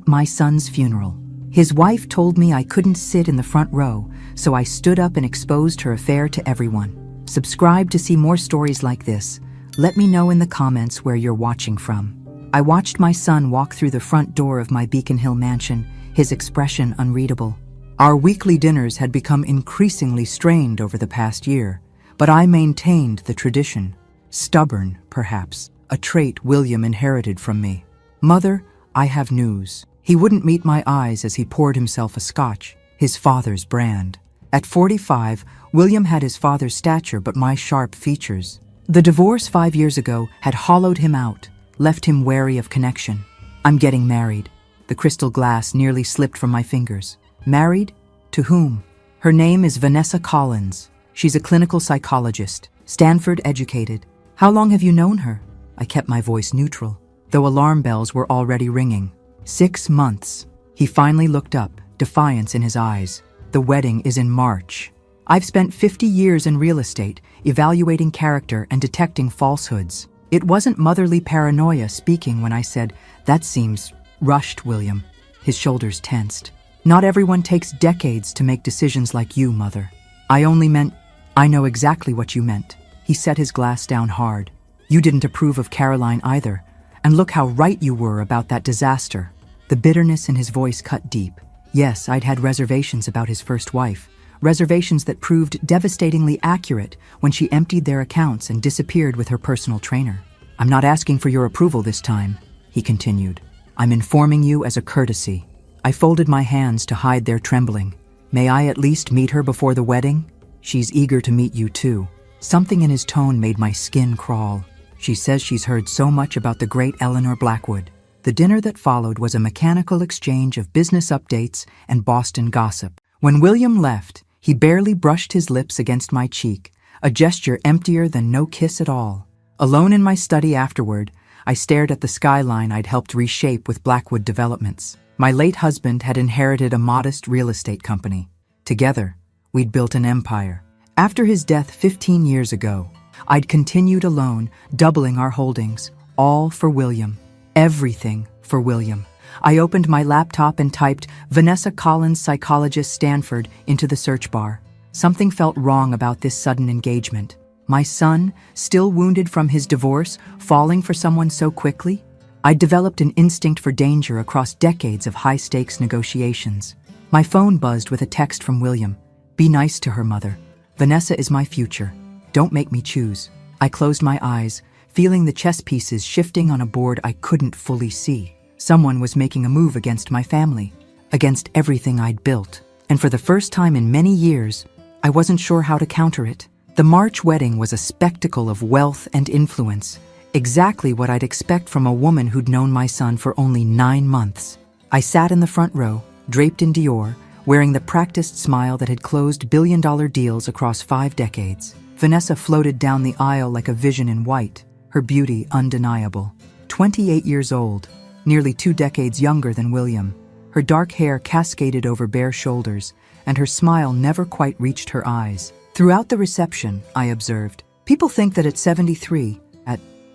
My son's funeral. His wife told me I couldn't sit in the front row, so I stood up and exposed her affair to everyone. Subscribe to see more stories like this. Let me know in the comments where you're watching from. I watched my son walk through the front door of my Beacon Hill mansion, his expression unreadable. Our weekly dinners had become increasingly strained over the past year, but I maintained the tradition. Stubborn, perhaps, a trait William inherited from me. Mother, I have news. He wouldn't meet my eyes as he poured himself a scotch, his father's brand. At 45, William had his father's stature but my sharp features. The divorce 5 years ago had hollowed him out, left him wary of connection. I'm getting married. The crystal glass nearly slipped from my fingers. Married? To whom? Her name is Vanessa Collins. She's a clinical psychologist, Stanford educated. How long have you known her? I kept my voice neutral, though alarm bells were already ringing. 6 months. He finally looked up, defiance in his eyes. The wedding is in March. I've spent 50 years in real estate, evaluating character and detecting falsehoods. It wasn't motherly paranoia speaking when I said, "That seems rushed, William." His shoulders tensed. Not everyone takes decades to make decisions like you, Mother. I only meant, I know exactly what you meant. He set his glass down hard. You didn't approve of Caroline either. And look how right you were about that disaster. The bitterness in his voice cut deep. Yes, I'd had reservations about his first wife. Reservations that proved devastatingly accurate when she emptied their accounts and disappeared with her personal trainer. I'm not asking for your approval this time, he continued. I'm informing you as a courtesy. I folded my hands to hide their trembling. May I at least meet her before the wedding? She's eager to meet you too. Something in his tone made my skin crawl. She says she's heard so much about the great Eleanor Blackwood. The dinner that followed was a mechanical exchange of business updates and Boston gossip. When William left, he barely brushed his lips against my cheek, a gesture emptier than no kiss at all. Alone in my study afterward, I stared at the skyline I'd helped reshape with Blackwood Developments. My late husband had inherited a modest real estate company. Together, we'd built an empire. After his death 15 years ago, I'd continued alone, doubling our holdings, all for William. Everything for William. I opened my laptop and typed Vanessa Collins, psychologist, Stanford, into the search bar. Something felt wrong about this sudden engagement. My son, still wounded from his divorce, falling for someone so quickly? I'd developed an instinct for danger across decades of high-stakes negotiations. My phone buzzed with a text from William. Be nice to her, Mother. Vanessa is my future. Don't make me choose. I closed my eyes, feeling the chess pieces shifting on a board I couldn't fully see. Someone was making a move against my family, against everything I'd built. And for the first time in many years, I wasn't sure how to counter it. The March wedding was a spectacle of wealth and influence, exactly what I'd expect from a woman who'd known my son for only 9 months. I sat in the front row, draped in Dior, wearing the practiced smile that had closed billion-dollar deals across 5 decades. Vanessa floated down the aisle like a vision in white, her beauty undeniable. 28 years old, nearly 2 decades younger than William. Her dark hair cascaded over bare shoulders, and her smile never quite reached her eyes. Throughout the reception, I observed, people think that at 73,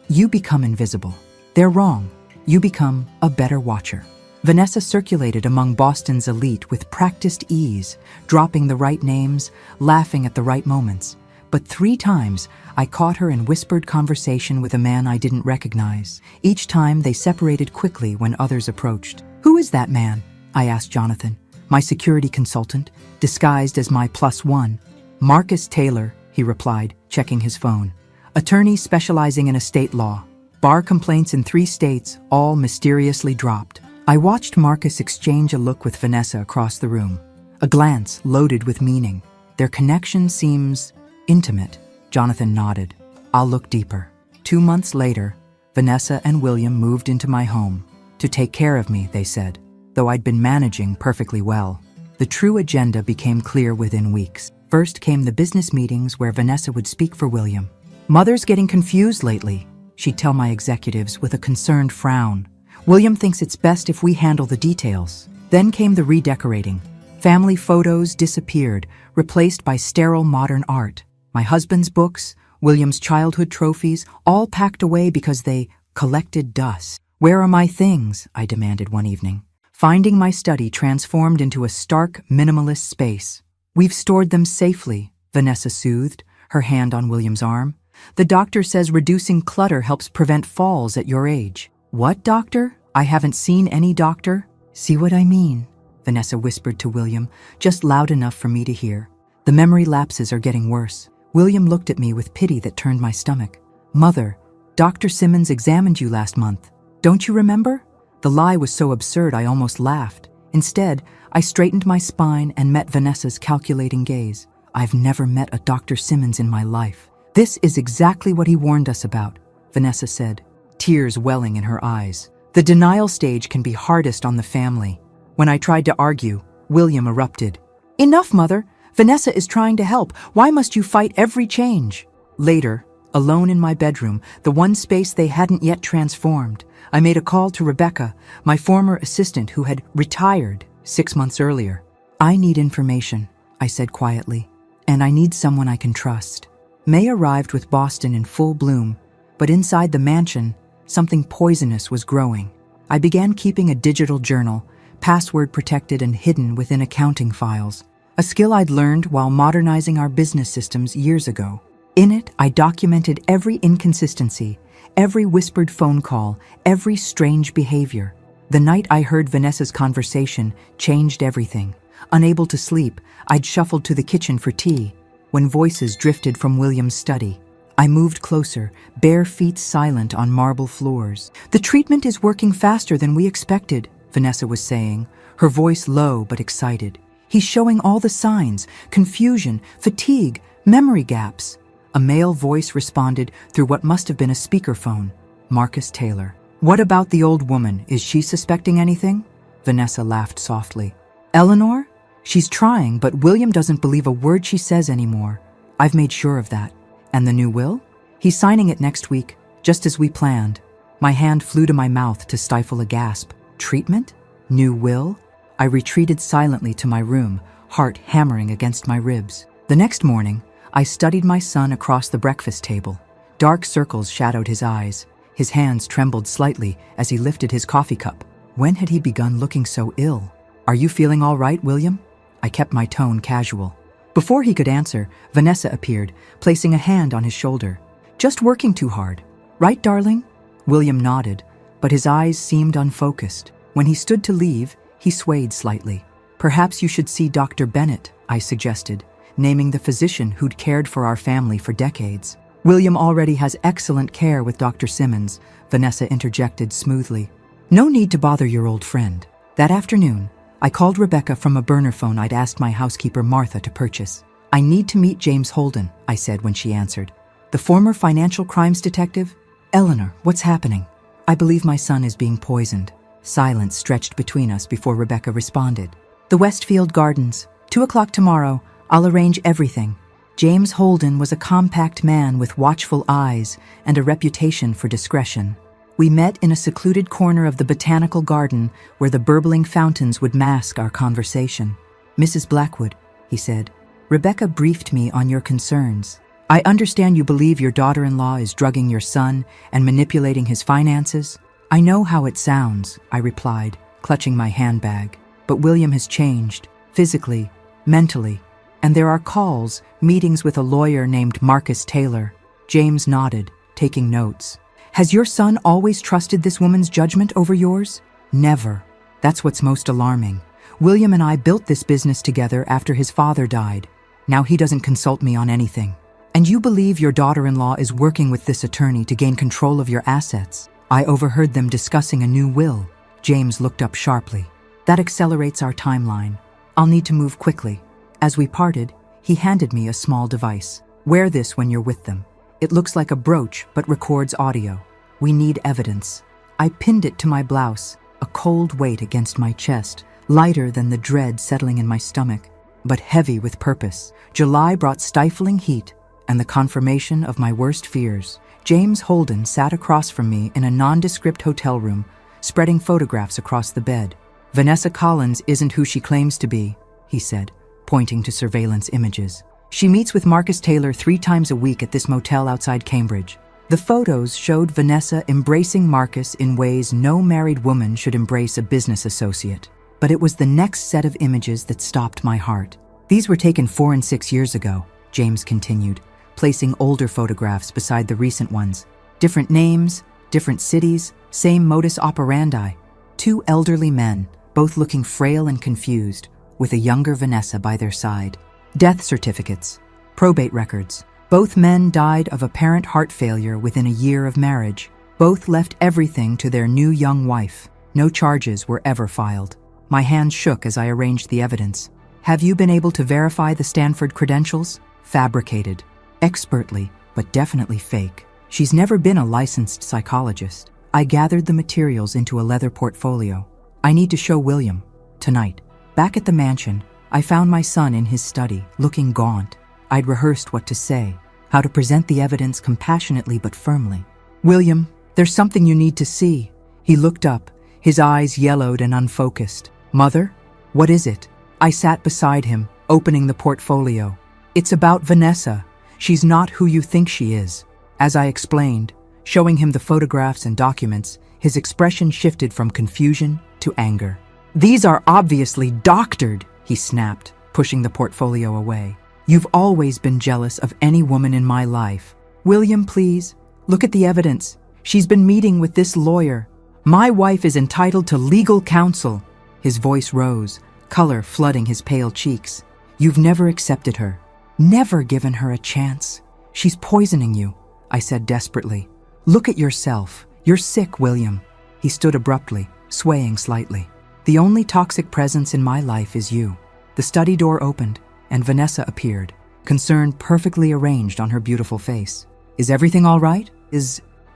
you become invisible. They're wrong. You become a better watcher. Vanessa circulated among Boston's elite with practiced ease, dropping the right names, laughing at the right moments. But 3 times, I caught her in whispered conversation with a man I didn't recognize. Each time, they separated quickly when others approached. Who is that man? I asked Jonathan, my security consultant, disguised as my +1. Marcus Taylor, he replied, checking his phone. Attorney specializing in estate law. Bar complaints in 3 states, all mysteriously dropped. I watched Marcus exchange a look with Vanessa across the room. A glance loaded with meaning. Their connection seems intimate. Jonathan nodded. I'll look deeper. 2 months later, Vanessa and William moved into my home. To take care of me, they said, though I'd been managing perfectly well. The true agenda became clear within weeks. First came the business meetings where Vanessa would speak for William. Mother's getting confused lately, she'd tell my executives with a concerned frown. William thinks it's best if we handle the details. Then came the redecorating. Family photos disappeared, replaced by sterile modern art. My husband's books, William's childhood trophies, all packed away because they collected dust. Where are my things? I demanded one evening. finding my study transformed into a stark, minimalist space. "We've stored them safely," Vanessa soothed, her hand on William's arm. "The doctor says reducing clutter helps prevent falls at your age." "What doctor? I haven't seen any doctor." "See what I mean?" Vanessa whispered to William, just loud enough for me to hear. "The memory lapses are getting worse." William looked at me with pity that turned my stomach. "Mother, Dr. Simmons examined you last month. Don't you remember?" The lie was so absurd I almost laughed. Instead, I straightened my spine and met Vanessa's calculating gaze. "I've never met a Dr. Simmons in my life." "This is exactly what he warned us about," Vanessa said, tears welling in her eyes. "The denial stage can be hardest on the family." When I tried to argue, William erupted. "Enough, Mother! Vanessa is trying to help. Why must you fight every change?" Later, alone in my bedroom, the one space they hadn't yet transformed, I made a call to Rebecca, my former assistant who had retired 6 months earlier. "I need information," I said quietly, "and I need someone I can trust." May arrived with Boston in full bloom, but inside the mansion, something poisonous was growing. I began keeping a digital journal, password protected and hidden within accounting files, a skill I'd learned while modernizing our business systems years ago. In it, I documented every inconsistency, every whispered phone call, every strange behavior. The night I heard Vanessa's conversation changed everything. Unable to sleep, I'd shuffled to the kitchen for tea, when voices drifted from William's study. I moved closer, bare feet silent on marble floors. "The treatment is working faster than we expected," Vanessa was saying, her voice low but excited. "He's showing all the signs: confusion, fatigue, memory gaps." A male voice responded through what must have been a speakerphone. "Marcus Taylor." "What about the old woman? Is she suspecting anything?" Vanessa laughed softly. "Eleanor? She's trying, but William doesn't believe a word she says anymore. I've made sure of that." "And the new will?" "He's signing it next week, just as we planned." My hand flew to my mouth to stifle a gasp. Treatment? New will? I retreated silently to my room, heart hammering against my ribs. The next morning, I studied my son across the breakfast table. Dark circles shadowed his eyes. His hands trembled slightly as he lifted his coffee cup. When had he begun looking so ill? "Are you feeling all right, William?" I kept my tone casual. Before he could answer, Vanessa appeared, placing a hand on his shoulder. "Just working too hard. Right, darling?" William nodded, but his eyes seemed unfocused. When he stood to leave, he swayed slightly. "Perhaps you should see Dr. Bennett," I suggested, naming the physician who'd cared for our family for decades. "William already has excellent care with Dr. Simmons," Vanessa interjected smoothly. "No need to bother your old friend." That afternoon, I called Rebecca from a burner phone I'd asked my housekeeper Martha to purchase. "I need to meet James Holden," I said when she answered. "The former financial crimes detective?" "Eleanor, what's happening?" "I believe my son is being poisoned." Silence stretched between us before Rebecca responded. "The Westfield Gardens, 2 o'clock tomorrow. I'll arrange everything." James Holden was a compact man with watchful eyes and a reputation for discretion. We met in a secluded corner of the botanical garden where the burbling fountains would mask our conversation. "Mrs. Blackwood," he said, "Rebecca briefed me on your concerns. I understand you believe your daughter-in-law is drugging your son and manipulating his finances." "I know how it sounds," I replied, clutching my handbag. "But William has changed, physically, mentally, and there are calls, meetings with a lawyer named Marcus Taylor." James nodded, taking notes. "Has your son always trusted this woman's judgment over yours?" "Never. That's what's most alarming. William and I built this business together after his father died. Now he doesn't consult me on anything." "And you believe your daughter-in-law is working with this attorney to gain control of your assets?" I overheard them discussing a new will. James looked up sharply. "That accelerates our timeline. I'll need to move quickly." As we parted, he handed me a small device. "Wear this when you're with them. It looks like a brooch, but records audio. We need evidence." I pinned it to my blouse, a cold weight against my chest, lighter than the dread settling in my stomach, but heavy with purpose. July brought stifling heat and the confirmation of my worst fears. James Holden sat across from me in a nondescript hotel room, spreading photographs across the bed. "Vanessa Collins isn't who she claims to be," he said, pointing to surveillance images. "She meets with Marcus Taylor 3 times a week at this motel outside Cambridge. The photos showed Vanessa embracing Marcus in ways no married woman should embrace a business associate. But it was the next set of images that stopped my heart. These were taken 4 and 6 years ago, James continued, placing older photographs beside the recent ones. Different names, different cities, same modus operandi. 2 elderly men, both looking frail and confused, with a younger Vanessa by their side. Death certificates, probate records. Both men died of apparent heart failure within a year of marriage. Both left everything to their new young wife. No charges were ever filed. My hands shook as I arranged the evidence. Have you been able to verify the Stanford credentials? Fabricated. Expertly, but definitely fake. She's never been a licensed psychologist. I gathered the materials into a leather portfolio. I need to show William. Tonight. Back at the mansion, I found my son in his study, looking gaunt. I'd rehearsed what to say, how to present the evidence compassionately but firmly. William, there's something you need to see. He looked up, his eyes yellowed and unfocused. Mother? What is it? I sat beside him, opening the portfolio. It's about Vanessa. She's not who you think she is. As I explained, showing him the photographs and documents, his expression shifted from confusion to anger. These are obviously doctored, he snapped, pushing the portfolio away. You've always been jealous of any woman in my life. William, please, look at the evidence. She's been meeting with this lawyer. My wife is entitled to legal counsel. His voice rose, color flooding his pale cheeks. You've never accepted her, never given her a chance. She's poisoning you, I said desperately. Look at yourself. You're sick, William. He stood abruptly, swaying slightly. The only toxic presence in my life is you. The study door opened, and Vanessa appeared, concern perfectly arranged on her beautiful face. Is everything all right?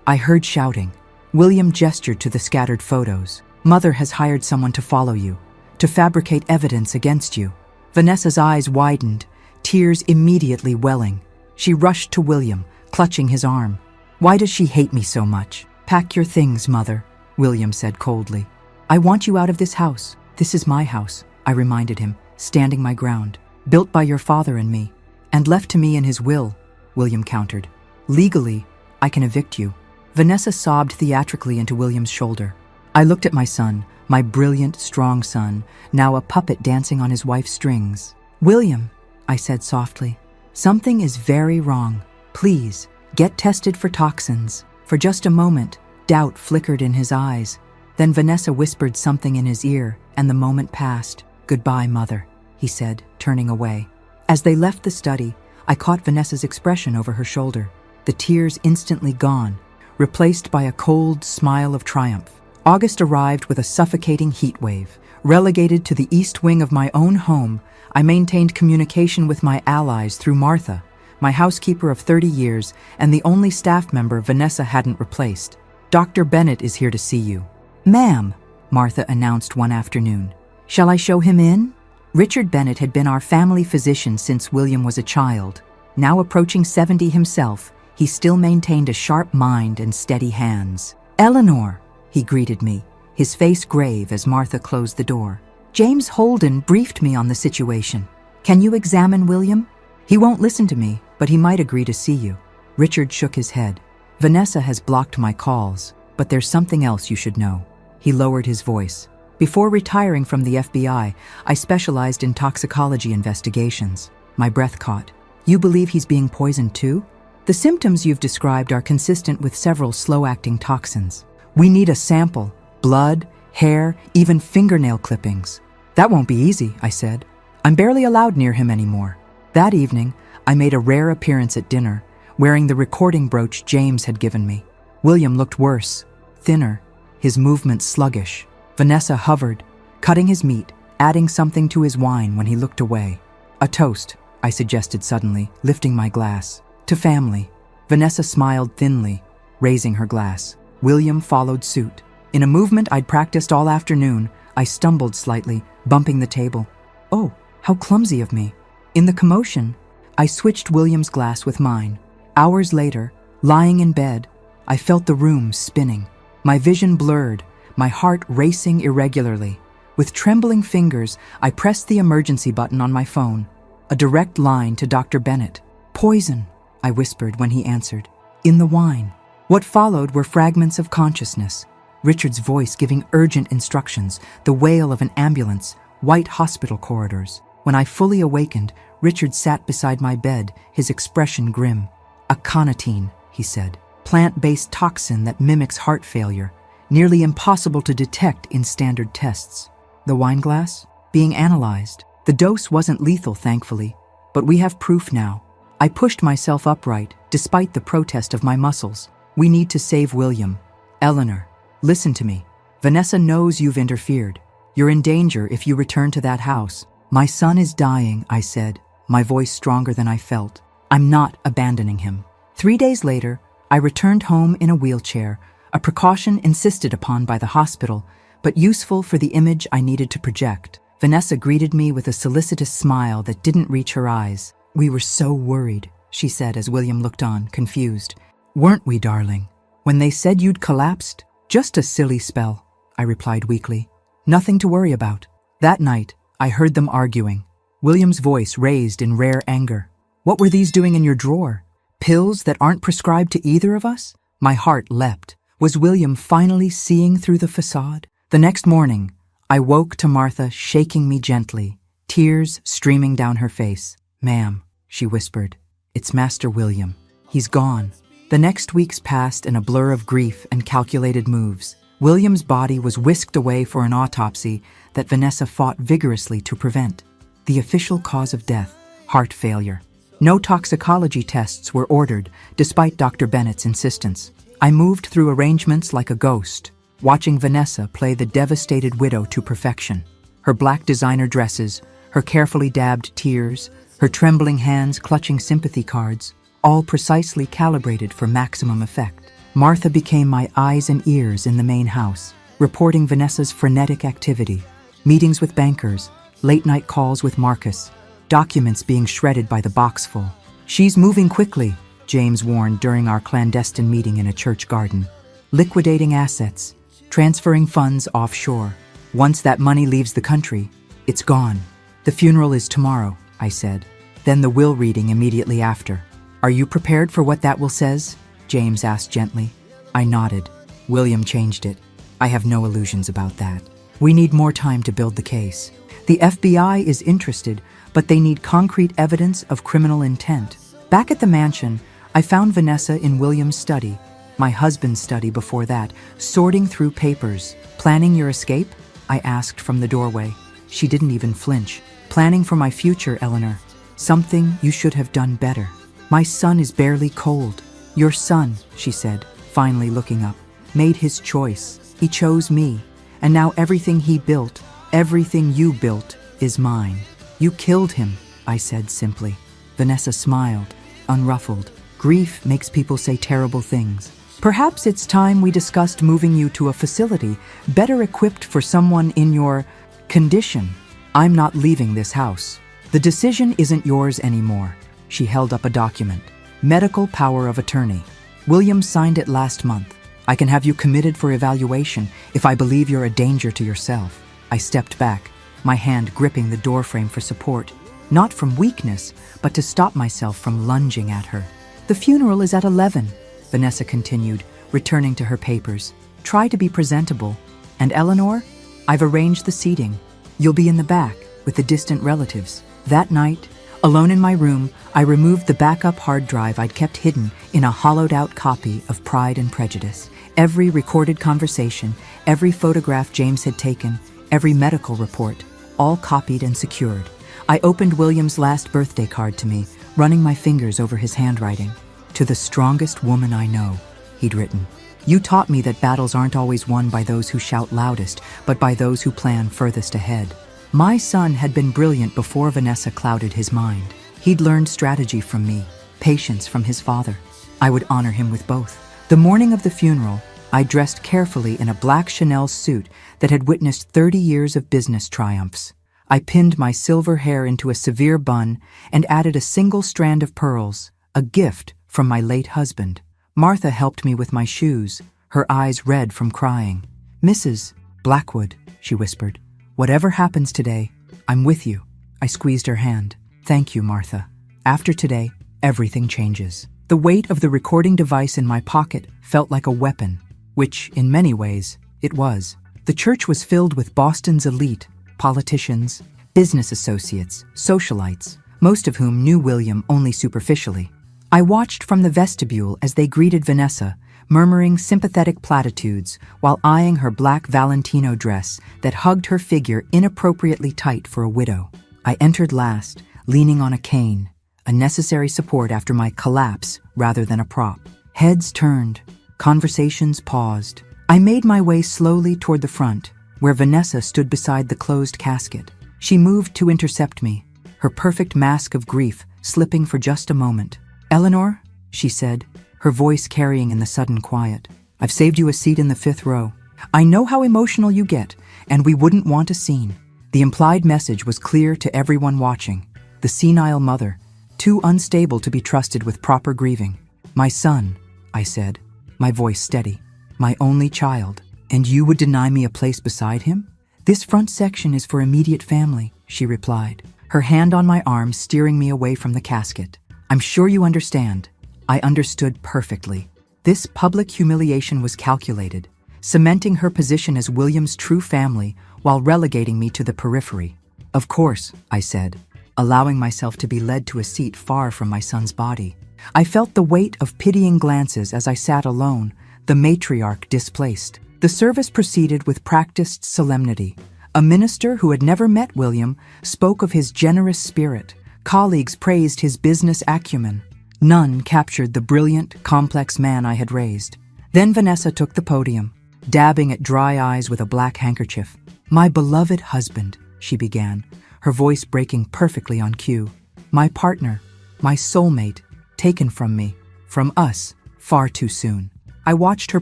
I heard shouting. William gestured to the scattered photos. Mother has hired someone to follow you, to fabricate evidence against you. Vanessa's eyes widened, tears immediately welling. She rushed to William, clutching his arm. Why does she hate me so much? Pack your things, Mother, William said coldly. I want you out of this house. This is my house, I reminded him, standing my ground. Built by your father and me, and left to me in his will, William countered. Legally, I can evict you. Vanessa sobbed theatrically into William's shoulder. I looked at my son, my brilliant, strong son, now a puppet dancing on his wife's strings. William, I said softly, something is very wrong. Please, get tested for toxins. For just a moment, doubt flickered in his eyes. Then Vanessa whispered something in his ear, and the moment passed. Goodbye, Mother, he said, turning away. As they left the study, I caught Vanessa's expression over her shoulder, the tears instantly gone, replaced by a cold smile of triumph. August arrived with a suffocating heat wave. Relegated to the east wing of my own home, I maintained communication with my allies through Martha, my housekeeper of 30 years and the only staff member Vanessa hadn't replaced. Dr. Bennett is here to see you. Ma'am, Martha announced one afternoon. Shall I show him in? Richard Bennett had been our family physician since William was a child. Now approaching 70 himself, he still maintained a sharp mind and steady hands. Eleanor, he greeted me, his face grave as Martha closed the door. James Holden briefed me on the situation. Can you examine William? He won't listen to me, but he might agree to see you. Richard shook his head. Vanessa has blocked my calls, but there's something else you should know. He lowered his voice. Before retiring from the FBI, I specialized in toxicology investigations. My breath caught. You believe he's being poisoned too? The symptoms you've described are consistent with several slow-acting toxins. We need a sample. Blood, hair, even fingernail clippings. That won't be easy, I said. I'm barely allowed near him anymore. That evening, I made a rare appearance at dinner, wearing the recording brooch James had given me. William looked worse, thinner, his movements sluggish. Vanessa hovered, cutting his meat, adding something to his wine when he looked away. A toast, I suggested suddenly, lifting my glass. To family. Vanessa smiled thinly, raising her glass. William followed suit. In a movement I'd practiced all afternoon, I stumbled slightly, bumping the table. Oh, how clumsy of me. In the commotion, I switched William's glass with mine. Hours later, lying in bed, I felt the room spinning. My vision blurred, my heart racing irregularly. With trembling fingers, I pressed the emergency button on my phone. A direct line to Dr. Bennett. Poison, I whispered when he answered. in the wine. What followed were fragments of consciousness. Richard's voice giving urgent instructions, the wail of an ambulance, white hospital corridors. When I fully awakened, Richard sat beside my bed, his expression grim. Aconitine, he said. Plant-based toxin that mimics heart failure, nearly impossible to detect in standard tests. The wine glass? Being analyzed. The dose wasn't lethal, thankfully, but we have proof now. I pushed myself upright, despite the protest of my muscles. We need to save William. Eleanor, listen to me. Vanessa knows you've interfered. You're in danger if you return to that house. My son is dying, I said, my voice stronger than I felt. I'm not abandoning him. 3 days later, I returned home in a wheelchair, a precaution insisted upon by the hospital, but useful for the image I needed to project. Vanessa greeted me with a solicitous smile that didn't reach her eyes. We were so worried, she said as William looked on, confused. Weren't we, darling? When they said you'd collapsed? Just a silly spell, I replied weakly. Nothing to worry about. That night, I heard them arguing. William's voice raised in rare anger. What were these doing in your drawer? Pills that aren't prescribed to either of us? My heart leapt. Was William finally seeing through the facade? The next morning, I woke to Martha shaking me gently, tears streaming down her face. Ma'am, she whispered, it's Master William. He's gone. The next weeks passed in a blur of grief and calculated moves. William's body was whisked away for an autopsy that Vanessa fought vigorously to prevent. The official cause of death, heart failure. No toxicology tests were ordered, despite Dr. Bennett's insistence. I moved through arrangements like a ghost, watching Vanessa play the devastated widow to perfection. Her black designer dresses, her carefully dabbed tears, her trembling hands clutching sympathy cards, all precisely calibrated for maximum effect. Martha became my eyes and ears in the main house, reporting Vanessa's frenetic activity, meetings with bankers, late-night calls with Marcus, documents being shredded by the boxful. She's moving quickly, James warned during our clandestine meeting in a church garden. Liquidating assets, transferring funds offshore. Once that money leaves the country, it's gone. The funeral is tomorrow, I said. Then the will reading immediately after. Are you prepared for what that will says? James asked gently. I nodded. William changed it. I have no illusions about that. We need more time to build the case. The FBI is interested, but they need concrete evidence of criminal intent. Back at the mansion, I found Vanessa in William's study, my husband's study before that, sorting through papers. Planning your escape? I asked from the doorway. She didn't even flinch. Planning for my future, Eleanor. Something you should have done better. My son is barely cold. Your son, she said, finally looking up, made his choice. He chose me. And now everything he built, everything you built, is mine. You killed him, I said simply. Vanessa smiled, unruffled. Grief makes people say terrible things. Perhaps it's time we discussed moving you to a facility better equipped for someone in your condition. I'm not leaving this house. The decision isn't yours anymore. She held up a document. Medical power of attorney. William signed it last month. I can have you committed for evaluation if I believe you're a danger to yourself. I stepped back, my hand gripping the doorframe for support. Not from weakness, but to stop myself from lunging at her. The funeral is at 11, Vanessa continued, returning to her papers. Try to be presentable. And Eleanor, I've arranged the seating. You'll be in the back, with the distant relatives. That night, alone in my room, I removed the backup hard drive I'd kept hidden in a hollowed-out copy of Pride and Prejudice. Every recorded conversation, every photograph James had taken, every medical report, all copied and secured. I opened William's last birthday card to me, running my fingers over his handwriting. To the strongest woman I know, he'd written. You taught me that battles aren't always won by those who shout loudest, but by those who plan furthest ahead. My son had been brilliant before Vanessa clouded his mind. He'd learned strategy from me, patience from his father. I would honor him with both. The morning of the funeral, I dressed carefully in a black Chanel suit that had witnessed 30 years of business triumphs. I pinned my silver hair into a severe bun and added a single strand of pearls, a gift from my late husband. Martha helped me with my shoes, her eyes red from crying. Mrs. Blackwood, she whispered, whatever happens today, I'm with you. I squeezed her hand. Thank you, Martha. After today, everything changes. The weight of the recording device in my pocket felt like a weapon, which, in many ways, it was. The church was filled with Boston's elite, politicians, business associates, socialites, most of whom knew William only superficially. I watched from the vestibule as they greeted Vanessa, murmuring sympathetic platitudes while eyeing her black Valentino dress that hugged her figure inappropriately tight for a widow. I entered last, leaning on a cane, a necessary support after my collapse rather than a prop. Heads turned, conversations paused. I made my way slowly toward the front, where Vanessa stood beside the closed casket. She moved to intercept me, her perfect mask of grief slipping for just a moment. "Eleanor," she said, her voice carrying in the sudden quiet, "I've saved you a seat in the 5th row. I know how emotional you get, and we wouldn't want a scene." The implied message was clear to everyone watching. The senile mother, too unstable to be trusted with proper grieving. "My son," I said, my voice steady. "My only child. And you would deny me a place beside him?" "This front section is for immediate family," she replied, her hand on my arm steering me away from the casket. "I'm sure you understand." I understood perfectly. This public humiliation was calculated, cementing her position as William's true family while relegating me to the periphery. "Of course," I said, allowing myself to be led to a seat far from my son's body. I felt the weight of pitying glances as I sat alone, the matriarch displaced. The service proceeded with practiced solemnity. A minister who had never met William spoke of his generous spirit. Colleagues praised his business acumen. None captured the brilliant, complex man I had raised. Then Vanessa took the podium, dabbing at dry eyes with a black handkerchief. "My beloved husband," she began, her voice breaking perfectly on cue. "My partner, my soulmate, taken from me, from us, far too soon." I watched her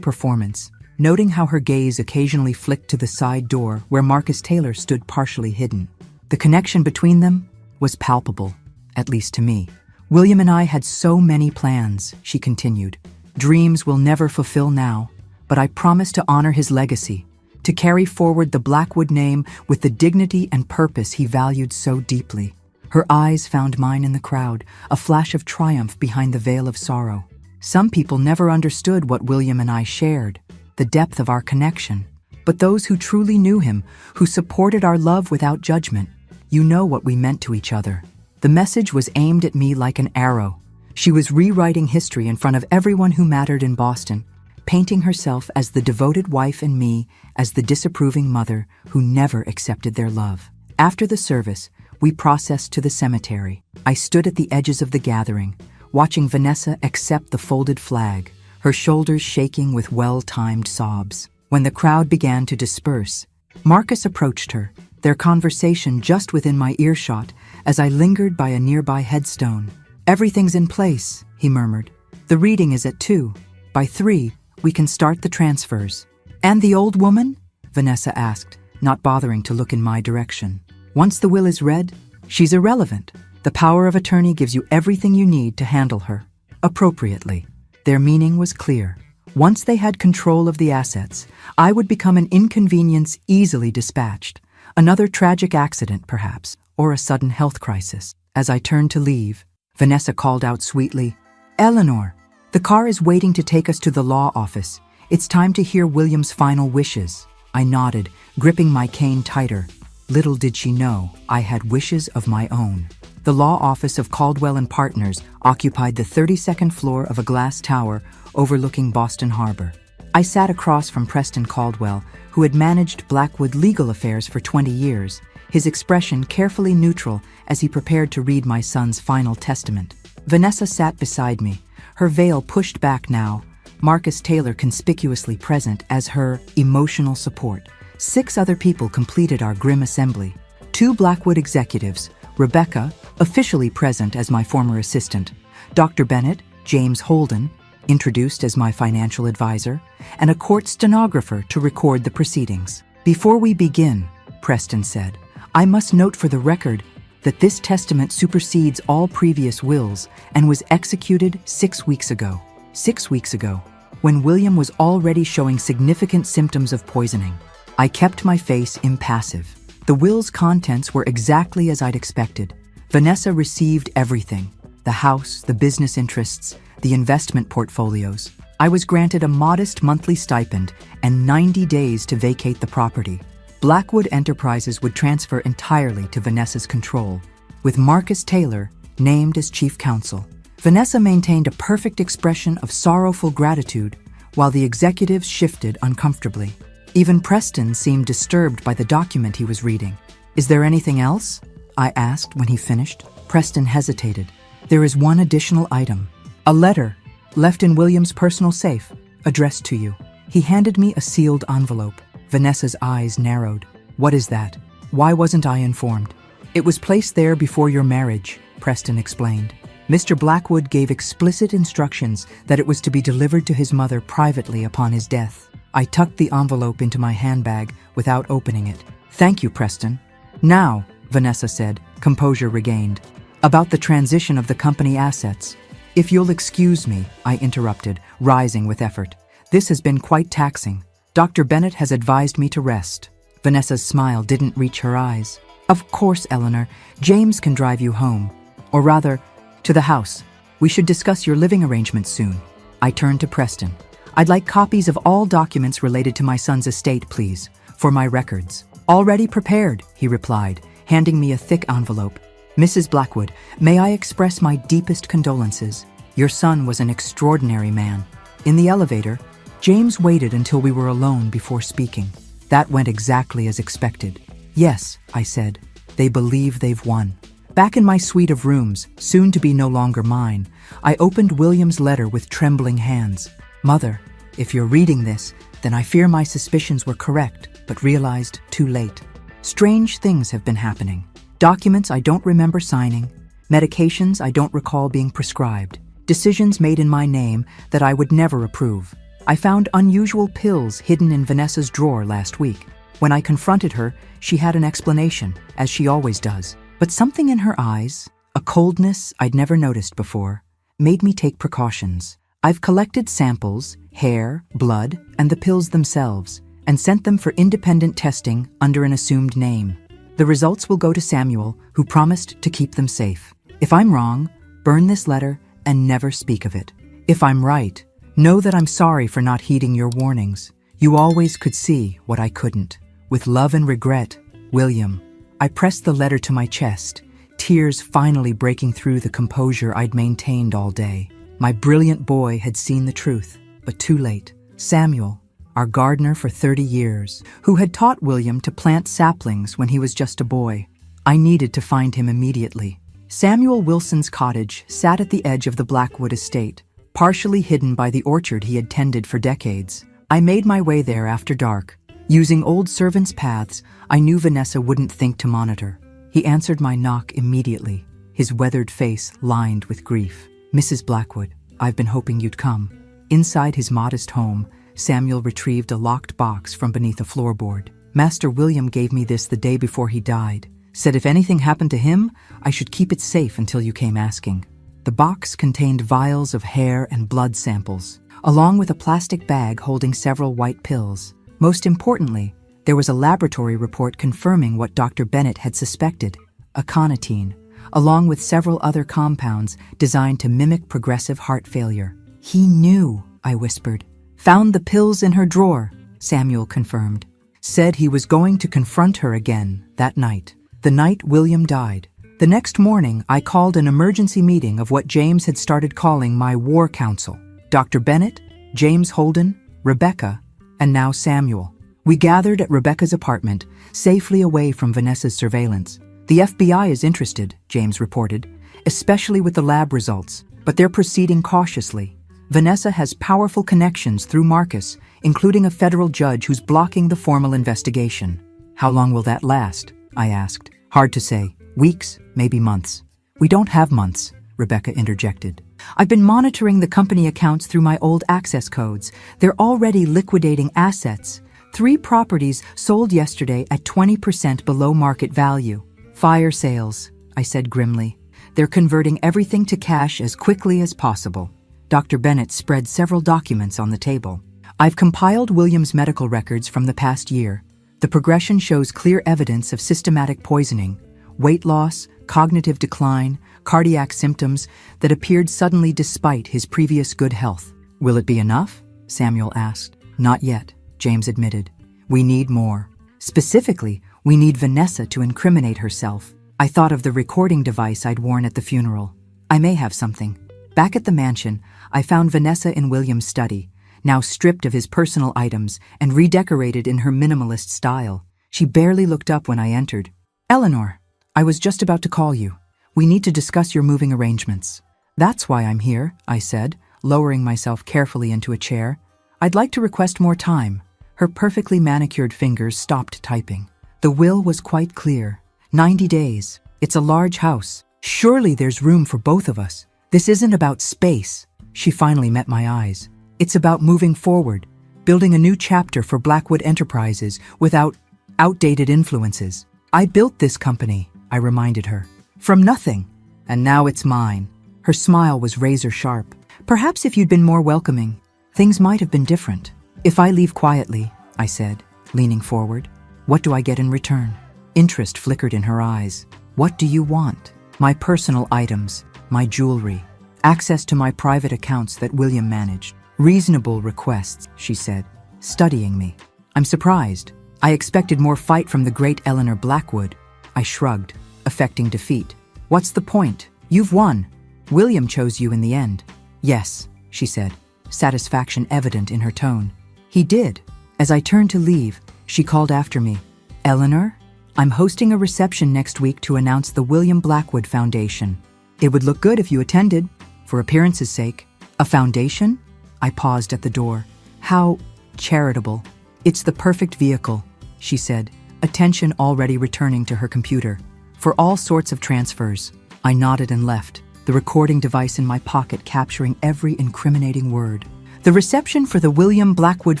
performance, noting how her gaze occasionally flicked to the side door where Marcus Taylor stood partially hidden. The connection between them was palpable, at least to me. "William and I had so many plans," she continued. "Dreams we'll never fulfill now, but I promise to honor his legacy, to carry forward the Blackwood name with the dignity and purpose he valued so deeply." Her eyes found mine in the crowd, a flash of triumph behind the veil of sorrow. Some people never understood what William and I shared, the depth of our connection. But those who truly knew him, who supported our love without judgment, you know what we meant to each other. The message was aimed at me like an arrow. She was rewriting history in front of everyone who mattered in Boston, painting herself as the devoted wife and me as the disapproving mother who never accepted their love. After the service, we processed to the cemetery. I stood at the edges of the gathering, watching Vanessa accept the folded flag, her shoulders shaking with well-timed sobs. When the crowd began to disperse, Marcus approached her, their conversation just within my earshot as I lingered by a nearby headstone. "Everything's in place," he murmured. "The reading is at 2. By 3, we can start the transfers." "And the old woman?" Vanessa asked, not bothering to look in my direction. "Once the will is read, she's irrelevant. The power of attorney gives you everything you need to handle her appropriately." Their meaning was clear. Once they had control of the assets, I would become an inconvenience easily dispatched. Another tragic accident, perhaps, or a sudden health crisis. As I turned to leave, Vanessa called out sweetly, "Eleanor, the car is waiting to take us to the law office. It's time to hear William's final wishes." I nodded, gripping my cane tighter. Little did she know I had wishes of my own. The law office of Caldwell and Partners occupied the 32nd floor of a glass tower overlooking Boston Harbor. I sat across from Preston Caldwell, who had managed Blackwood legal affairs for 20 years, his expression carefully neutral as he prepared to read my son's final testament. Vanessa sat beside me, her veil pushed back now, Marcus Taylor conspicuously present as her emotional support. 6 other people completed our grim assembly. 2 Blackwood executives, Rebecca, officially present as my former assistant, Dr. Bennett, James Holden, introduced as my financial advisor, and a court stenographer to record the proceedings. "Before we begin," Preston said, "I must note for the record that this testament supersedes all previous wills and was executed 6 weeks ago. 6 weeks ago, when William was already showing significant symptoms of poisoning. I kept my face impassive. The will's contents were exactly as I'd expected. Vanessa received everything: the house, the business interests, the investment portfolios. I was granted a modest monthly stipend and 90 days to vacate the property. Blackwood Enterprises would transfer entirely to Vanessa's control, with Marcus Taylor named as chief counsel. Vanessa maintained a perfect expression of sorrowful gratitude, while the executives shifted uncomfortably. Even Preston seemed disturbed by the document he was reading. "Is there anything else?" I asked when he finished. Preston hesitated. "There is one additional item. A letter left in William's personal safe, addressed to you." He handed me a sealed envelope. Vanessa's eyes narrowed. "What is that? Why wasn't I informed?" "It was placed there before your marriage," Preston explained. "Mr. Blackwood gave explicit instructions that it was to be delivered to his mother privately upon his death." I tucked the envelope into my handbag without opening it. "Thank you, Preston." "Now," Vanessa said, composure regained, "about the transition of the company assets." "If you'll excuse me," I interrupted, rising with effort. "This has been quite taxing. Dr. Bennett has advised me to rest." Vanessa's smile didn't reach her eyes. "Of course, Eleanor. James can drive you home. Or rather, to the house. We should discuss your living arrangements soon." I turned to Preston. "I'd like copies of all documents related to my son's estate, please, for my records." "Already prepared," he replied, handing me a thick envelope. "Mrs. Blackwood, may I express my deepest condolences? Your son was an extraordinary man." In the elevator, James waited until we were alone before speaking. That went exactly as expected. "Yes," I said, "they believe they've won." Back in my suite of rooms, soon to be no longer mine, I opened William's letter with trembling hands. "Mother, if you're reading this, then I fear my suspicions were correct, but realized too late. Strange things have been happening. Documents I don't remember signing, medications I don't recall being prescribed, decisions made in my name that I would never approve. I found unusual pills hidden in Vanessa's drawer last week. When I confronted her, she had an explanation, as she always does. But something in her eyes, a coldness I'd never noticed before, made me take precautions. I've collected samples, hair, blood, and the pills themselves, and sent them for independent testing under an assumed name. The results will go to Samuel, who promised to keep them safe. If I'm wrong, burn this letter and never speak of it. If I'm right, know that I'm sorry for not heeding your warnings. You always could see what I couldn't. With love and regret, William." I pressed the letter to my chest, tears finally breaking through the composure I'd maintained all day. My brilliant boy had seen the truth, but too late. Samuel, our gardener for 30 years, who had taught William to plant saplings when he was just a boy. I needed to find him immediately. Samuel Wilson's cottage sat at the edge of the Blackwood estate, partially hidden by the orchard he had tended for decades. I made my way there after dark. Using old servants' paths, I knew Vanessa wouldn't think to monitor. He answered my knock immediately, his weathered face lined with grief. "Mrs. Blackwood, I've been hoping you'd come." Inside his modest home, Samuel retrieved a locked box from beneath a floorboard. "Master William gave me this the day before he died. Said if anything happened to him, I should keep it safe until you came asking." The box contained vials of hair and blood samples, along with a plastic bag holding several white pills. Most importantly, there was a laboratory report confirming what Dr. Bennett had suspected, aconitine, along with several other compounds designed to mimic progressive heart failure. "He knew," I whispered. "Found the pills in her drawer," Samuel confirmed. "Said he was going to confront her again that night, the night William died." The next morning, I called an emergency meeting of what James had started calling my war council. Dr. Bennett, James Holden, Rebecca, and now Samuel. We gathered at Rebecca's apartment, safely away from Vanessa's surveillance. "The FBI is interested," James reported, "especially with the lab results, but they're proceeding cautiously. Vanessa has powerful connections through Marcus, including a federal judge who's blocking the formal investigation." "How long will that last?" I asked. "Hard to say. Weeks, maybe months." "We don't have months," Rebecca interjected. "I've been monitoring the company accounts through my old access codes. They're already liquidating assets. 3 properties sold yesterday at 20% below market value. Fire sales," I said grimly. "They're converting everything to cash as quickly as possible." Dr. Bennett spread several documents on the table. "I've compiled William's medical records from the past year. The progression shows clear evidence of systematic poisoning, weight loss, cognitive decline, cardiac symptoms that appeared suddenly despite his previous good health. "Will it be enough?" Samuel asked. "Not yet," James admitted. "We need more. Specifically, we need Vanessa to incriminate herself." I thought of the recording device I'd worn at the funeral. I may have something. Back at the mansion, I found Vanessa in William's study, now stripped of his personal items and redecorated in her minimalist style. She barely looked up when I entered. "Eleanor, I was just about to call you. We need to discuss your moving arrangements." "That's why I'm here," I said, lowering myself carefully into a chair. "I'd like to request more time." Her perfectly manicured fingers stopped typing. The will was quite clear. 90 days. It's a large house. Surely there's room for both of us. This isn't about space. She finally met my eyes. It's about moving forward, building a new chapter for Blackwood Enterprises without outdated influences. "I built this company," I reminded her, "from nothing, and now it's mine." Her smile was razor sharp. "Perhaps if you'd been more welcoming, things might have been different." "If I leave quietly," I said, leaning forward, "what do I get in return?" Interest flickered in her eyes. "What do you want?" "My personal items, my jewelry, access to my private accounts that William managed." "Reasonable requests," she said, studying me. "I'm surprised. I expected more fight from the great Eleanor Blackwood." I shrugged, affecting defeat. "What's the point? You've won. William chose you in the end." "Yes," she said, satisfaction evident in her tone. "He did." As I turned to leave, she called after me. "Eleanor, I'm hosting a reception next week to announce the William Blackwood Foundation. It would look good if you attended, for appearance's sake." "A foundation?" I paused at the door. "How charitable." "It's the perfect vehicle," she said, attention already returning to her computer. "For all sorts of transfers." I nodded and left, the recording device in my pocket capturing every incriminating word. The reception for the William Blackwood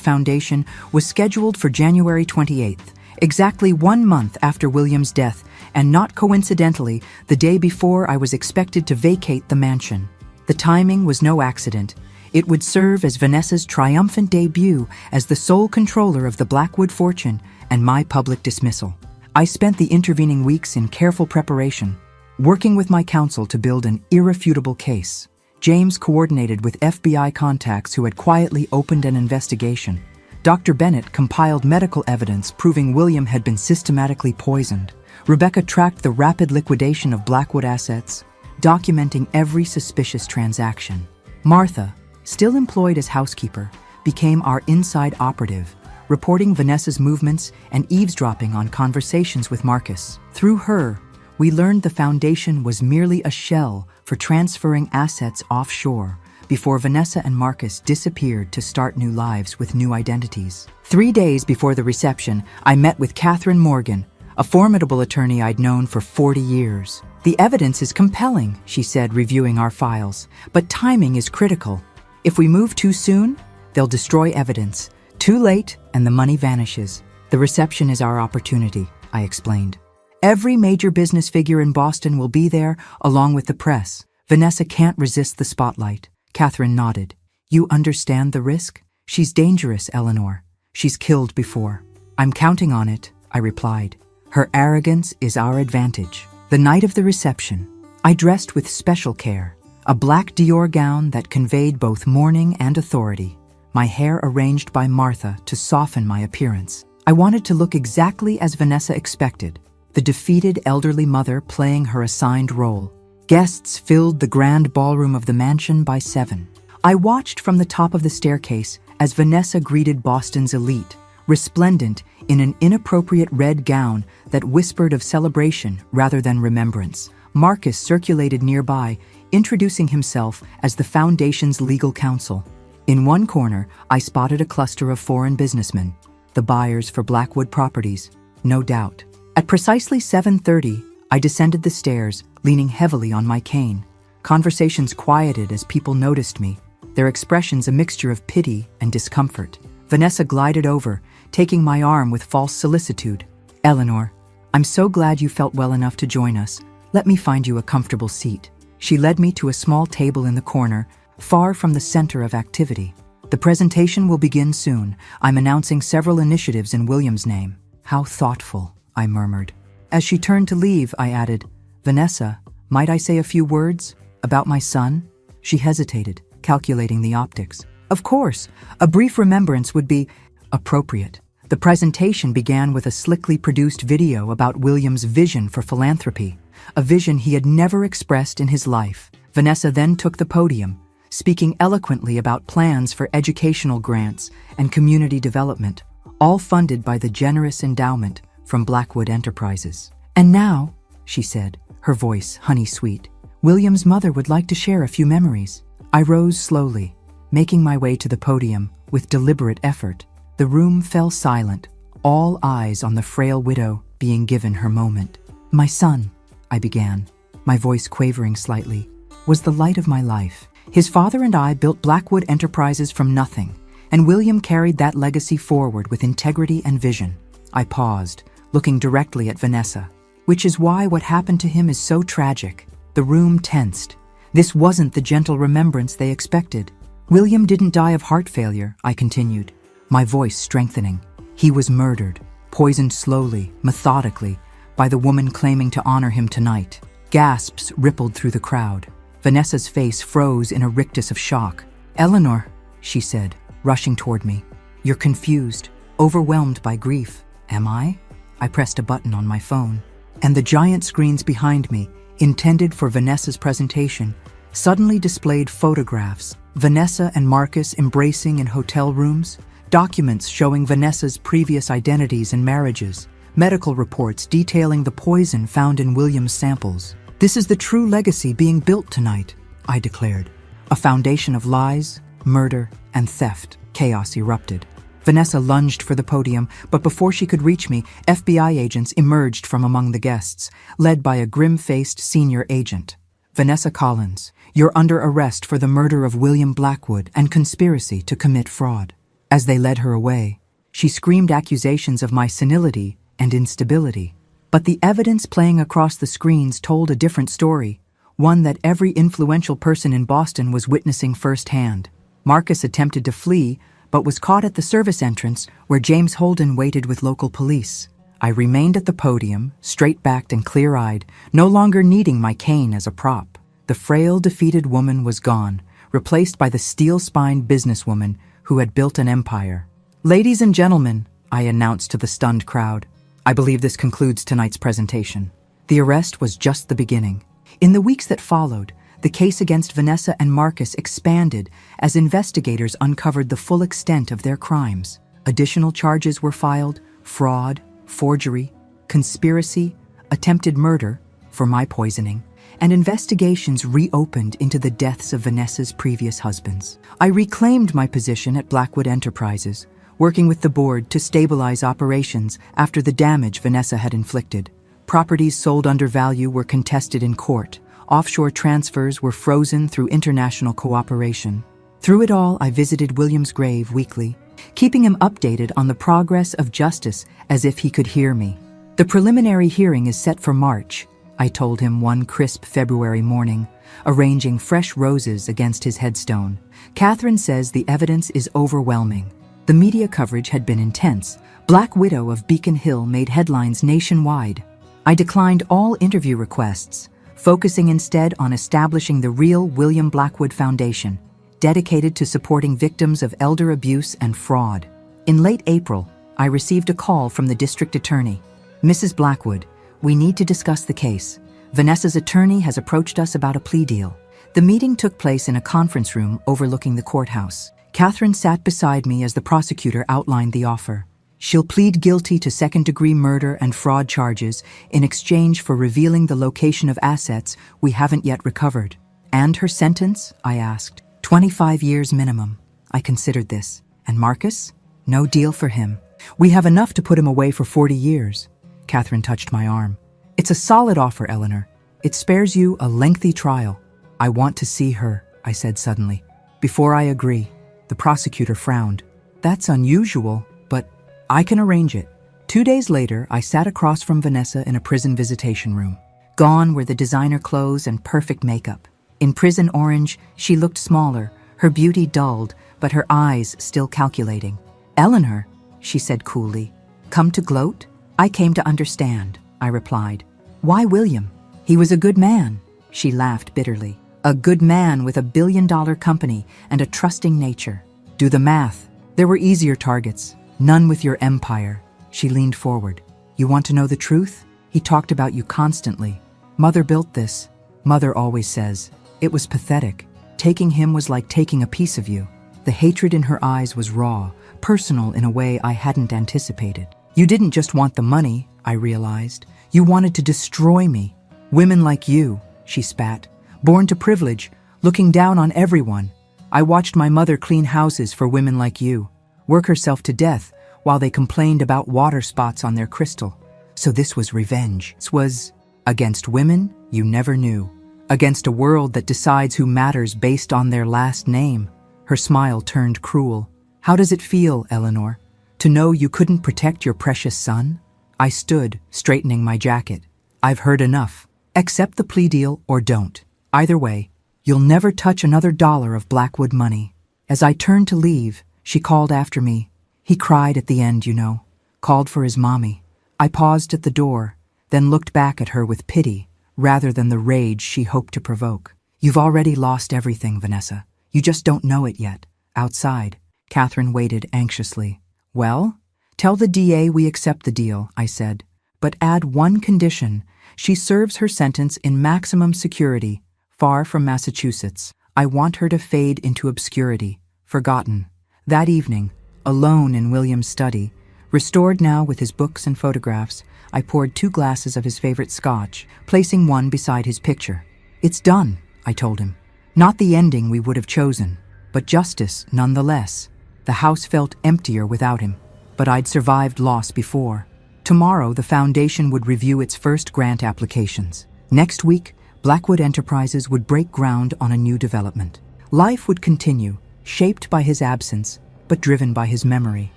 Foundation was scheduled for January 28th, exactly 1 month after William's death, and not coincidentally, the day before I was expected to vacate the mansion. The timing was no accident. It would serve as Vanessa's triumphant debut as the sole controller of the Blackwood fortune and my public dismissal. I spent the intervening weeks in careful preparation, working with my counsel to build an irrefutable case. James coordinated with FBI contacts who had quietly opened an investigation. Dr. Bennett compiled medical evidence proving William had been systematically poisoned. Rebecca tracked the rapid liquidation of Blackwood assets, documenting every suspicious transaction. Martha, still employed as housekeeper, became our inside operative, reporting Vanessa's movements and eavesdropping on conversations with Marcus. Through her, we learned the foundation was merely a shell for transferring assets offshore before Vanessa and Marcus disappeared to start new lives with new identities. 3 days before the reception, I met with Catherine Morgan, a formidable attorney I'd known for 40 years. "The evidence is compelling," she said, reviewing our files, "but timing is critical. If we move too soon, they'll destroy evidence. Too late, and the money vanishes." "The reception is our opportunity," I explained. "Every major business figure in Boston will be there, along with the press. Vanessa can't resist the spotlight." Catherine nodded. "You understand the risk? She's dangerous, Eleanor. She's killed before." "I'm counting on it," I replied. "Her arrogance is our advantage." The night of the reception, I dressed with special care. A black Dior gown that conveyed both mourning and authority, my hair arranged by Martha to soften my appearance. I wanted to look exactly as Vanessa expected, the defeated elderly mother playing her assigned role. Guests filled the grand ballroom of the mansion by 7. I watched from the top of the staircase as Vanessa greeted Boston's elite, resplendent in an inappropriate red gown that whispered of celebration rather than remembrance. Marcus circulated nearby, introducing himself as the foundation's legal counsel. In one corner, I spotted a cluster of foreign businessmen, the buyers for Blackwood properties, no doubt. At precisely 7:30, I descended the stairs, leaning heavily on my cane. Conversations quieted as people noticed me, their expressions a mixture of pity and discomfort. Vanessa glided over, taking my arm with false solicitude. "Eleanor, I'm so glad you felt well enough to join us. Let me find you a comfortable seat." She led me to a small table in the corner, far from the center of activity. "The presentation will begin soon. I'm announcing several initiatives in William's name." "How thoughtful," I murmured. As she turned to leave, I added, "Vanessa, Might I say a few words about my son? She hesitated, calculating the optics. Of course, a brief remembrance would be appropriate. The presentation began with a slickly produced video about William's vision for philanthropy, a vision he had never expressed in his life. Vanessa then took the podium, speaking eloquently about plans for educational grants and community development, all funded by the generous endowment from Blackwood Enterprises. And now, she said, her voice honey-sweet, William's mother would like to share a few memories. I rose slowly, making my way to the podium with deliberate effort. The room fell silent, all eyes on the frail widow being given her moment. My son, I began, my voice quavering slightly, was the light of my life. His father and I built Blackwood Enterprises from nothing, and William carried that legacy forward with integrity and vision. I paused, looking directly at Vanessa, which is why what happened to him is so tragic. The room tensed. This wasn't the gentle remembrance they expected. William didn't die of heart failure, I continued, my voice strengthening. He was murdered, poisoned slowly, methodically, by the woman claiming to honor him tonight. Gasps rippled through the crowd. Vanessa's face froze in a rictus of shock. Eleanor, she said, rushing toward me. You're confused, overwhelmed by grief. Am I? I pressed a button on my phone, and the giant screens behind me, intended for Vanessa's presentation, suddenly displayed photographs. Vanessa and Marcus embracing in hotel rooms, documents showing Vanessa's previous identities and marriages, medical reports detailing the poison found in William's samples. This is the true legacy being built tonight, I declared. A foundation of lies, murder, and theft. Chaos erupted. Vanessa lunged for the podium, but before she could reach me, FBI agents emerged from among the guests, led by a grim-faced senior agent. Vanessa Collins, you're under arrest for the murder of William Blackwood and conspiracy to commit fraud. As they led her away, she screamed accusations of my senility and instability. But the evidence playing across the screens told a different story, one that every influential person in Boston was witnessing firsthand. Marcus attempted to flee, but was caught at the service entrance where James Holden waited with local police. I remained at the podium, straight-backed and clear-eyed, no longer needing my cane as a prop. The frail, defeated woman was gone, replaced by the steel-spined businesswoman who had built an empire. Ladies and gentlemen, I announced to the stunned crowd, I believe this concludes tonight's presentation. The arrest was just the beginning. In the weeks that followed, the case against Vanessa and Marcus expanded as investigators uncovered the full extent of their crimes. Additional charges were filed: fraud, forgery, conspiracy, attempted murder for my poisoning, and investigations reopened into the deaths of Vanessa's previous husbands. I reclaimed my position at Blackwood Enterprises, working with the board to stabilize operations after the damage Vanessa had inflicted. Properties sold under value were contested in court. Offshore transfers were frozen through international cooperation. Through it all, I visited William's grave weekly, keeping him updated on the progress of justice as if he could hear me. The preliminary hearing is set for March, I told him one crisp February morning, arranging fresh roses against his headstone. Catherine says the evidence is overwhelming. The media coverage had been intense. Black Widow of Beacon Hill made headlines nationwide. I declined all interview requests, focusing instead on establishing the real William Blackwood Foundation, dedicated to supporting victims of elder abuse and fraud. In late April, I received a call from the district attorney. Mrs. Blackwood, we need to discuss the case. Vanessa's attorney has approached us about a plea deal. The meeting took place in a conference room overlooking the courthouse. Catherine sat beside me as the prosecutor outlined the offer. She'll plead guilty to second-degree murder and fraud charges in exchange for revealing the location of assets we haven't yet recovered. And her sentence? I asked. 25 years minimum. I considered this. And Marcus? No deal for him. We have enough to put him away for 40 years. Catherine touched my arm. It's a solid offer, Eleanor. It spares you a lengthy trial. I want to see her, I said suddenly. Before I agree. The prosecutor frowned. That's unusual, but I can arrange it. 2 days later, I sat across from Vanessa in a prison visitation room. Gone were the designer clothes and perfect makeup. In prison orange, she looked smaller, her beauty dulled, but her eyes still calculating. Eleanor, she said coolly, come to gloat? I came to understand, I replied. Why William? He was a good man. She laughed bitterly. A good man with a billion-dollar company and a trusting nature. Do the math. There were easier targets. None with your empire. She leaned forward. You want to know the truth? He talked about you constantly. Mother built this. Mother always says. It was pathetic. Taking him was like taking a piece of you. The hatred in her eyes was raw, personal in a way I hadn't anticipated. You didn't just want the money, I realized. You wanted to destroy me. Women like you, she spat. Born to privilege, looking down on everyone. I watched my mother clean houses for women like you, work herself to death while they complained about water spots on their crystal. So this was revenge. This was against women you never knew. Against a world that decides who matters based on their last name. Her smile turned cruel. How does it feel, Eleanor, to know you couldn't protect your precious son? I stood, straightening my jacket. I've heard enough. Accept the plea deal or don't. Either way, you'll never touch another dollar of Blackwood money. As I turned to leave, she called after me. He cried at the end, you know. Called for his mommy. I paused at the door, then looked back at her with pity, rather than the rage she hoped to provoke. You've already lost everything, Vanessa. You just don't know it yet. Outside, Catherine waited anxiously. Well, tell the DA we accept the deal, I said. But add one condition. She serves her sentence in maximum security, far from Massachusetts. I want her to fade into obscurity, forgotten. That evening, alone in William's study, restored now with his books and photographs, I poured 2 glasses of his favorite scotch, placing one beside his picture. It's done, I told him. Not the ending we would have chosen, but justice nonetheless. The house felt emptier without him, but I'd survived loss before. Tomorrow, the foundation would review its first grant applications. Next week, Blackwood Enterprises would break ground on a new development. Life would continue, shaped by his absence, but driven by his memory.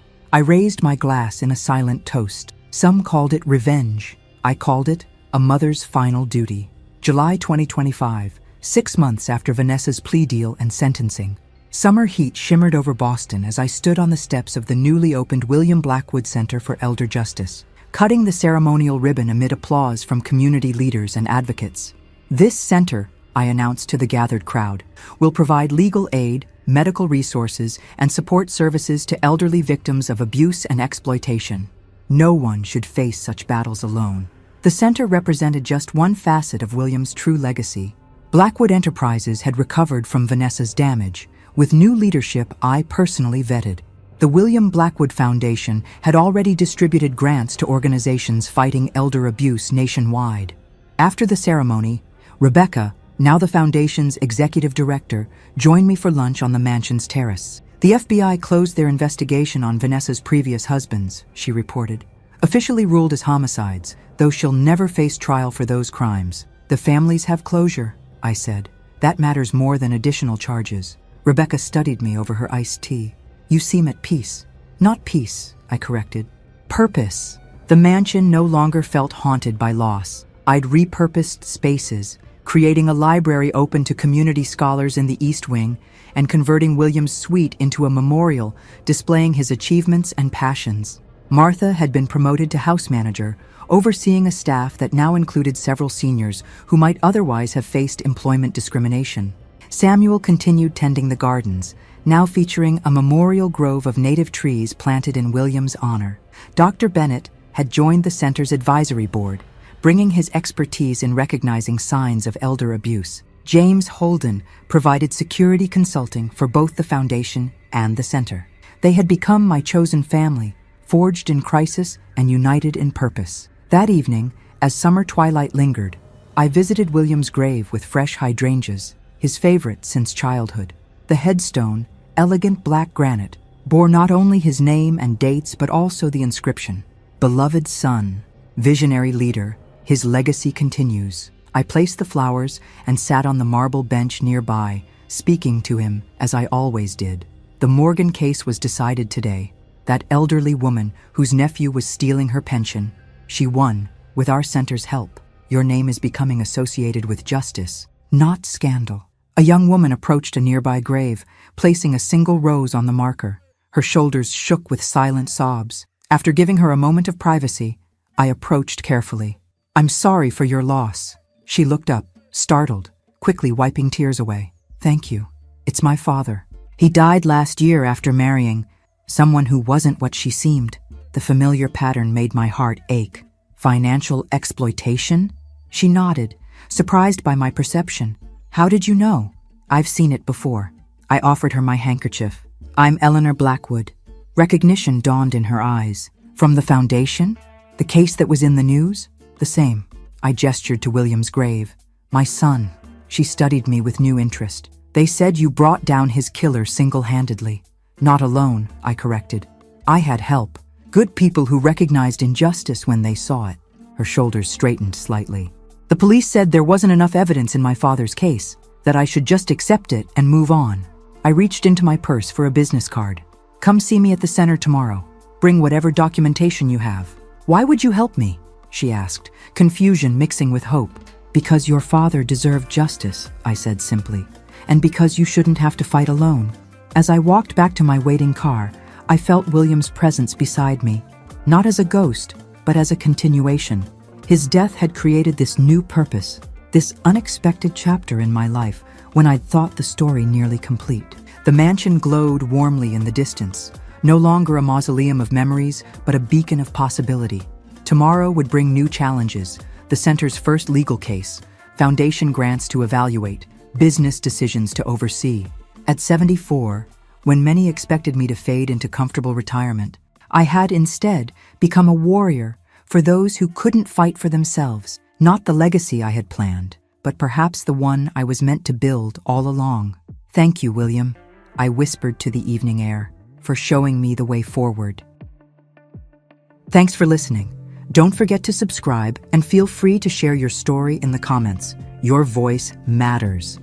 I raised my glass in a silent toast. Some called it revenge. I called it a mother's final duty. July 2025, 6 months after Vanessa's plea deal and sentencing. Summer heat shimmered over Boston as I stood on the steps of the newly opened William Blackwood Center for Elder Justice, cutting the ceremonial ribbon amid applause from community leaders and advocates. This center, I announced to the gathered crowd, will provide legal aid, medical resources, and support services to elderly victims of abuse and exploitation. No one should face such battles alone. The center represented just one facet of William's true legacy. Blackwood Enterprises had recovered from Vanessa's damage. With new leadership I personally vetted. The William Blackwood Foundation had already distributed grants to organizations fighting elder abuse nationwide. After the ceremony, Rebecca, now the foundation's executive director, joined me for lunch on the mansion's terrace. The FBI closed their investigation on Vanessa's previous husbands, she reported. Officially ruled as homicides, though she'll never face trial for those crimes. The families have closure, I said. That matters more than additional charges. Rebecca studied me over her iced tea. You seem at peace. Not peace, I corrected. Purpose. The mansion no longer felt haunted by loss. I'd repurposed spaces, creating a library open to community scholars in the East Wing and converting William's suite into a memorial displaying his achievements and passions. Martha had been promoted to house manager, overseeing a staff that now included several seniors who might otherwise have faced employment discrimination. Samuel continued tending the gardens, now featuring a memorial grove of native trees planted in William's honor. Dr. Bennett had joined the center's advisory board, bringing his expertise in recognizing signs of elder abuse. James Holden provided security consulting for both the foundation and the center. They had become my chosen family, forged in crisis and united in purpose. That evening, as summer twilight lingered, I visited William's grave with fresh hydrangeas, his favorite since childhood. The headstone, elegant black granite, bore not only his name and dates but also the inscription, "Beloved son, visionary leader, his legacy continues." I placed the flowers and sat on the marble bench nearby, speaking to him as I always did. The Morgan case was decided today. That elderly woman whose nephew was stealing her pension, she won with our center's help. Your name is becoming associated with justice, not scandal. A young woman approached a nearby grave, placing a single rose on the marker. Her shoulders shook with silent sobs. After giving her a moment of privacy, I approached carefully. "I'm sorry for your loss." She looked up, startled, quickly wiping tears away. Thank you. It's my father. He died last year after marrying someone who wasn't what she seemed. The familiar pattern made my heart ache. Financial exploitation? She nodded, surprised by my perception. How did you know? I've seen it before. I offered her my handkerchief. I'm Eleanor Blackwood. Recognition dawned in her eyes. From the foundation? The case that was in the news? The same. I gestured to William's grave. My son. She studied me with new interest. They said you brought down his killer single-handedly. Not alone, I corrected. I had help. Good people who recognized injustice when they saw it. Her shoulders straightened slightly. The police said there wasn't enough evidence in my father's case, that I should just accept it and move on. I reached into my purse for a business card. Come see me at the center tomorrow. Bring whatever documentation you have. Why would you help me? She asked, confusion mixing with hope. Because your father deserved justice, I said simply, and because you shouldn't have to fight alone. As I walked back to my waiting car, I felt William's presence beside me, not as a ghost, but as a continuation. His death had created this new purpose, this unexpected chapter in my life when I'd thought the story nearly complete. The mansion glowed warmly in the distance, no longer a mausoleum of memories, but a beacon of possibility. Tomorrow would bring new challenges, the center's first legal case, foundation grants to evaluate, business decisions to oversee. At 74, when many expected me to fade into comfortable retirement, I had instead become a warrior for those who couldn't fight for themselves. Not the legacy I had planned, but perhaps the one I was meant to build all along. Thank you, William, I whispered to the evening air, for showing me the way forward. Thanks for listening. Don't forget to subscribe and feel free to share your story in the comments. Your voice matters.